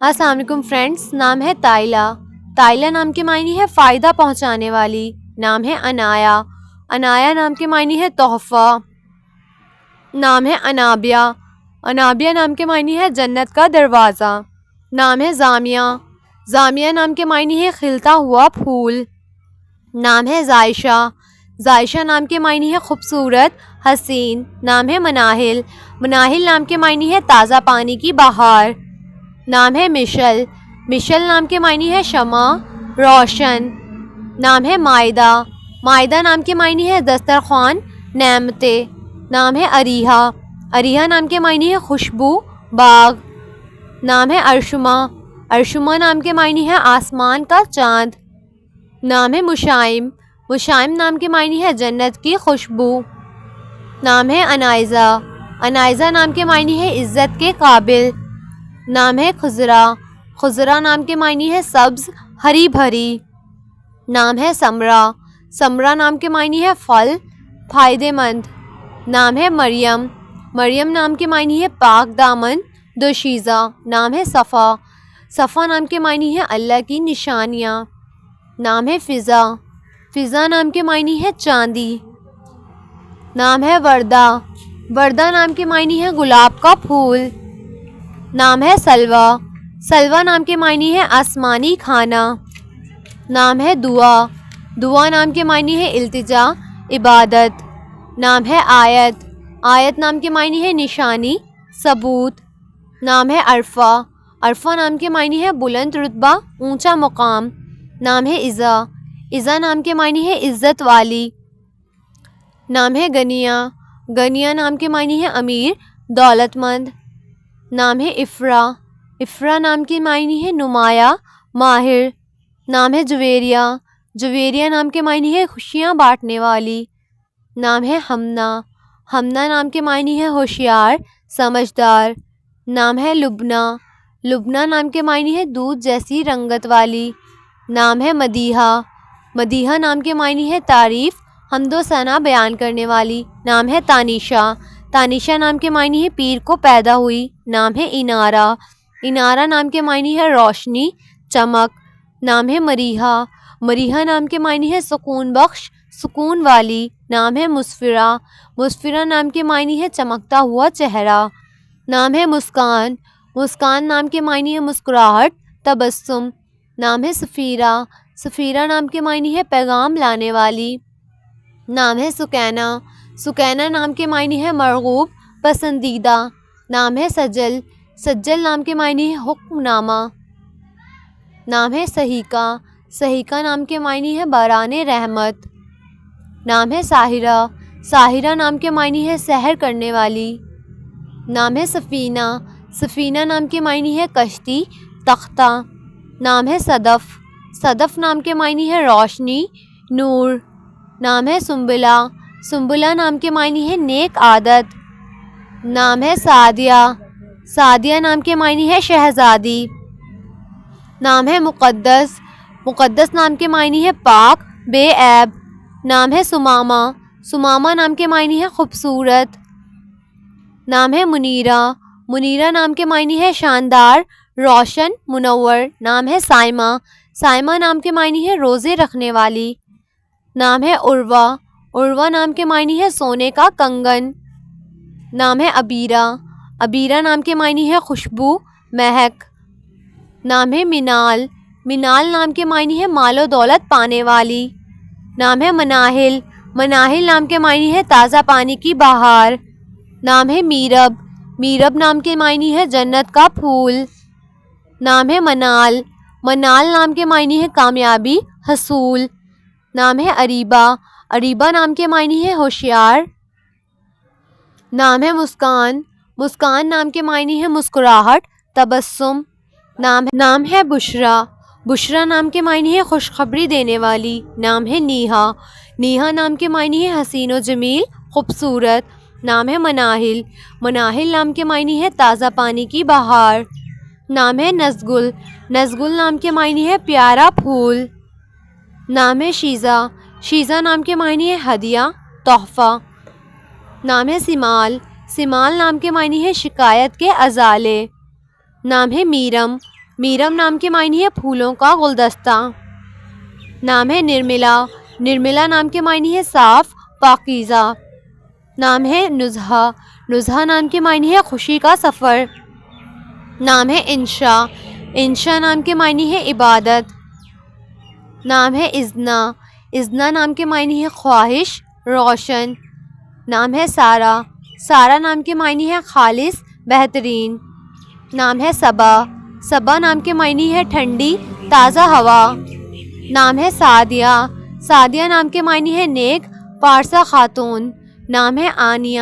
السلام علیکم فرینڈس، نام ہے تائلہ۔ تائلہ نام کے معنی ہے فائدہ پہنچانے والی۔ نام ہے انایا۔ انایا نام کے معنی ہے تحفہ۔ نام ہے انابیہ۔ انابیہ نام کے معنی ہے جنت کا دروازہ۔ نام ہے زامیہ۔ زامیہ نام کے معنی ہے کھلتا ہوا پھول۔ نام ہے زائشہ۔ زائشہ نام کے معنی ہے خوبصورت، حسین۔ نام ہے مناہل۔ مناہل نام کے معنی ہے تازہ پانی کی بہار۔ نام ہے مشل۔ مشل نام کے معنی ہے شمع، روشن۔ نام ہے مائدہ۔ مائدہ نام کے معنی ہے دسترخوان، نعمتیں۔ نام ہے اریحہ۔ اریحہ نام کے معنی ہے خوشبو، باغ۔ نام ہے ارشمہ۔ ارشمہ نام کے معنی ہے آسمان کا چاند۔ نام ہے مشائم۔ مشائم نام کے معنی ہے جنت کی خوشبو۔ نام ہے انائزہ۔ انائزہ نام کے معنی ہے عزت کے قابل۔ نام ہے خضرا۔ خضرا نام کے معنی ہے سبز، ہری بھری۔ نام ہے سمرا۔ سمرا نام کے معنی ہے پھل، فائدہ مند۔ نام ہے مریم۔ مریم نام کے معنی ہے پاک دامن، دوشیزہ۔ نام ہے صفا۔ صفا نام کے معنی ہے اللہ کی نشانیاں۔ نام ہے فضا۔ فضا نام کے معنی ہے چاندی۔ نام ہے وردہ۔ وردہ نام کے معنی ہے گلاب کا پھول۔ نام ہے سلویٰ۔ سلویٰ نام کے معنی ہے آسمانی کھانا۔ نام ہے دعا۔ دعا نام کے معنی ہے التجا، عبادت۔ نام ہے آیت۔ آیت نام کے معنی ہے نشانی، ثبوت۔ نام ہے عرفہ۔ عرفہ نام کے معنی ہے بلند رتبہ، اونچا مقام۔ نام ہے عزا۔ عزا نام کے معنی ہے عزت والی۔ نام ہے غنیہ۔ غنیہ نام کے معنی ہے امیر، دولت مند۔ نام ہے افرا۔ افرا نام کے معنی ہے نمایاں، ماہر۔ نام ہے جویریہ۔ جویریہ نام کے معنی ہے خوشیاں بانٹنے والی۔ نام ہے ہمنا۔ ہمنا نام کے معنی ہے ہوشیار، سمجھدار۔ نام ہے لبنہ۔ لبنہ نام کے معنی ہے دودھ جیسی رنگت والی۔ نام ہے مدیحہ۔ مدیحہ نام کے معنی ہے تعریف، حمد و ثنا بیان کرنے والی۔ نام ہے تانیشہ۔ تانیشہ نام کے معنی ہے پیر کو پیدا ہوئی۔ نام ہے انارہ۔ انارہ نام کے معنی ہے روشنی، چمک۔ نام ہے مریحہ۔ مریحہ نام کے معنی ہے سکون بخش، سکون والی۔ نام ہے مسفرہ۔ مسفرہ نام کے معنی ہے چمکتا ہوا چہرہ۔ نام ہے مسکان۔ مسکان نام کے معنی ہے مسکراہٹ، تبسم۔ نام ہے سفیرہ۔ سفیرہ نام کے معنی ہے پیغام لانے والی۔ نام ہے سکینہ۔ سکینہ نام کے معنی ہے مرغوب، پسندیدہ۔ نام ہے سجل۔ سجل نام کے معنی ہے حکم نامہ۔ نام ہے سحیقہ۔ سحیقہ نام کے معنی ہے باران رحمت۔ نام ہے ساحرہ۔ ساحرہ نام کے معنی ہے سحر کرنے والی۔ نام ہے سفینہ۔ سفینہ نام کے معنی ہے کشتی، تختہ۔ نام ہے صدف۔ صدف نام کے معنی ہے روشنی، نور۔ نام ہے سنبلہ۔ سنبلہ نام کے معنی ہے نیک عادت۔ نام ہے سعدیہ۔ سعدیہ نام کے معنی ہے شہزادی۔ نام ہے مقدس۔ مقدس نام کے معنی ہے پاک، بے عیب۔ نام ہے سمامہ۔ سمامہ نام کے معنی ہے خوبصورت۔ نام ہے منیرہ۔ منیرہ نام کے معنی ہے شاندار، روشن، منور۔ نام ہے صائمہ۔ صائمہ نام کے معنی ہے روزے رکھنے والی۔ نام ہے عروہ۔ عروہ نام کے معنی ہے سونے کا کنگن۔ نام ہے عبیرہ۔ عبیرہ نام کے معنی ہے خوشبو، مہک۔ نام ہے منال۔ منال نام کے معنی ہے مال و دولت پانے والی۔ نام ہے مناہل۔ مناہل نام کے معنی ہے تازہ پانی کی بہار۔ نام ہے میرب۔ میرب نام کے معنی ہے جنت کا پھول۔ نام ہے منال۔ منال نام کے معنی ہے کامیابی، حصول۔ نام ہے اریبہ۔ اریبہ نام کے معنی ہے ہوشیار۔ نام ہے مسکان۔ مسکان نام کے معنی ہے مسکراہٹ، تبسم۔ نام ہے بشریٰ۔ بشریٰ نام کے معنی ہے خوشخبری دینے والی۔ نام ہے نیہا۔ نیہا نام کے معنی ہے حسین و جمیل، خوبصورت۔ نام ہے مناہل۔ مناہل نام کے معنی ہے تازہ پانی کی بہار۔ نام ہے نزگل۔ نزگل نام کے معنی ہے پیارا پھول۔ نام ہے شیزہ۔ شیزہ نام کے معنی ہے ہدیہ، تحفہ۔ نام ہے سمال۔ سمال نام کے معنی ہے شکایت کے ازالے۔ نام ہے میرم۔ میرم نام کے معنی ہے پھولوں کا گلدستہ۔ نام ہے نرملا، نرملا نام کے معنی ہے صاف پاکیزہ۔ نام ہے نزہہ، نزہہ نام کے معنی ہے خوشی کا سفر۔ نام ہے انشا، انشا نام کے معنی ہے عبادت۔ نام ہے ازنا، ازنا نام کے معنی ہے خواہش روشن۔ نام ہے سارا، سارا نام کے معنی ہے خالص بہترین۔ نام ہے صبا، صبا نام کے معنی ہے ٹھنڈی تازہ ہوا۔ نام ہے سعدیہ، سعدیہ نام کے معنی ہے نیک پارسا خاتون۔ نام ہے آنیہ،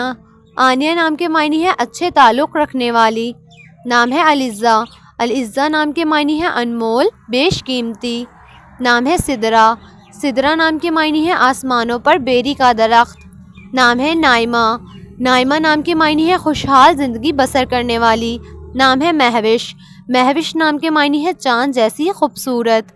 آنیہ نام کے معنی ہے اچھے تعلق رکھنے والی۔ نام ہے العزہ، العزہ نام کے معنی ہے انمول بیش قیمتی۔ نام ہے سدرا، سدرا نام کے معنی ہے آسمانوں پر بیری کا درخت۔ نام ہے نائمہ، نائمہ نام کے معنی ہے خوشحال زندگی بسر کرنے والی۔ نام ہے مہوش، مہوش نام کے معنی ہے چاند جیسی خوبصورت۔